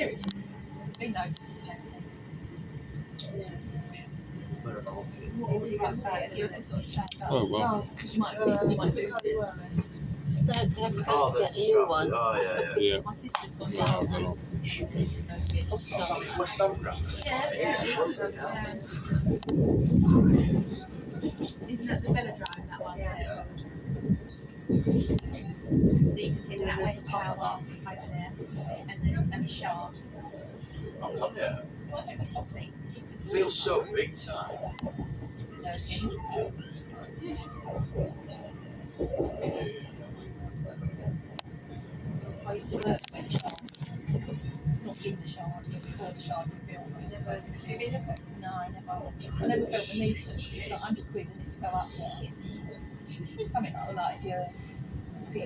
serious? Be no objecting. It's about saying you have to sort of stand up. Oh, well. Because you might lose it. Stand up and get a new one. Yeah. My sister's got No, one. they're not. Isn't that the velodrome, that one? Yeah. So you can see that West Tower over there, and the Shard. Yeah. Well, I think we swap seats. Feels so big time. Is it those I used to work when Shard was not in the Shard, but before the Shard was built. I used to work with it. No, I never felt the need to. It's like £100 and it to go up there. It's something like if you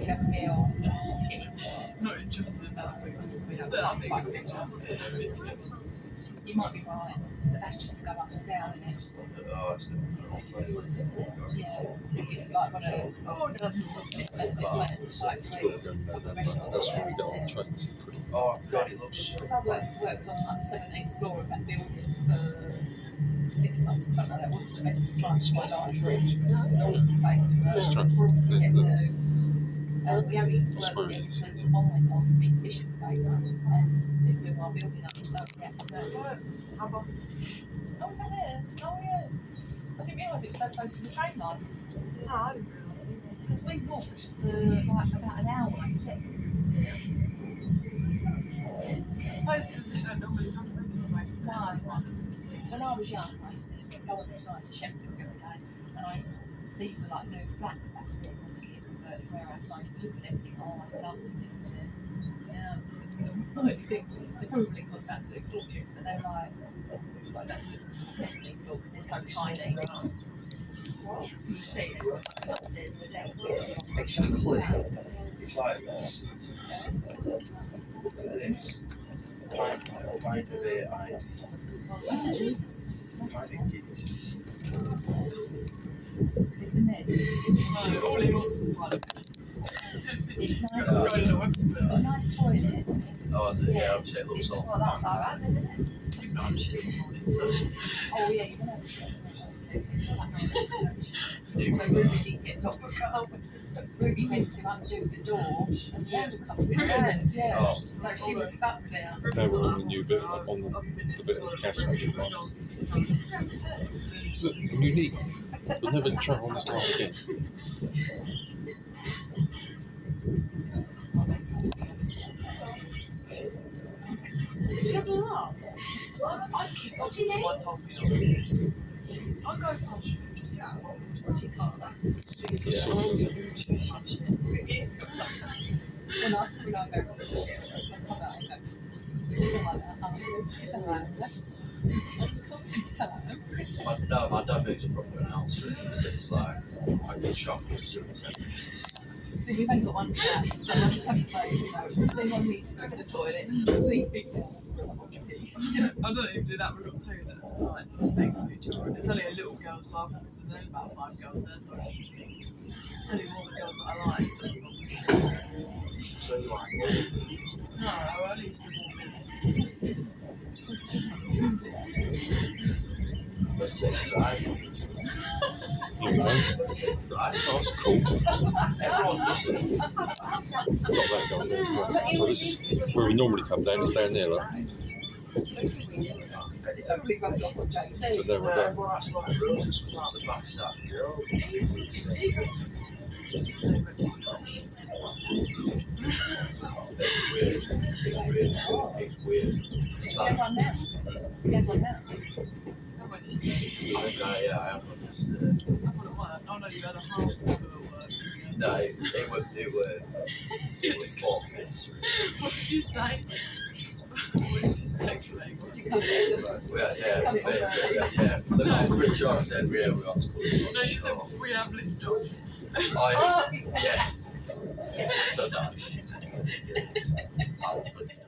have a meal to get in there. Not interested in that. You might be right, but that's just to go up and down, isn't it? Oh, it's good. Yeah. Like when That's where we get on trains. Oh, God, it looks so because I worked on like the 17th floor of that building for 6 months or something like that. Wasn't the best time of my life. It was an awful place to get to. We only worked because the bomb went off in Bishopsgate once and it blew our building up, so we had to go. Oh, was that there? Oh, yeah. I didn't realise it was so close to the train line. No, I didn't realise. Because we walked for like about an hour to get to I suppose because they don't normally come through this way. No, it's one. When I was young, I used to go on the side to Sheffield every day, and these were like new flats back then, obviously a converted warehouse, and I used to look at them and think, oh, I'd love to live there. Yeah, they probably cost absolute fortunes, but they're like nesting because they're so tiny. You see it like upstairs in the downstairs. exactly. It's like this. Look at this. Pint of it, Oh, Jesus. I think it's Is this the Ned? No, all he wants is one. It's nice. I don't know what to It's got a nice toilet. oh, yeah, I'd say it looks all. Well, that's alright, isn't it? You've not had shit this morning, so. Oh, yeah, you can have a shit. When Ruby didn't get locked up, Ruby went to undo the door and the handle come through her hands, yeah. Oh. So she was stuck there. They were on the new bit, on the bit of the gas station line. Look, unique. We'll never travel on this line again. She had a laugh. I'd keep on since someone told me off. I'll go for just out. She can't. Yeah. When I go for the shit, I come out and go, something like that. No, my dad makes a proper announcement. It's like, I've been shocked with certain sentences. So we've only got one cat, so I just have to say, does anyone need to go to the toilet? Please be careful. I don't even do that. We've got two that are like just next to each other. It's only a little girls' bar, because there's only about 5 girls there, so it's only more the girls that I like. So you like No, I only used to walk in. let's take a drive. You know? Let's take a drive. Oh, that's cool. Everyone does it. Got that going there as well. So this is where we normally come down, it's down there, like. Totally rubbed off on JT. So there we go. Well, that's like roses come out the backside. Girl. It's weird. It's weird. It's You like, had one now. You had one now. I went yesterday. I have one yesterday. I went at work. Oh no, you had a half full at work. No, they were 4/5. What did you say? What did you text me? Yeah. Look, I'm pretty sure I said we got to call. No, you said we have lift off. Oh, yeah. So no, shit. I was lifting.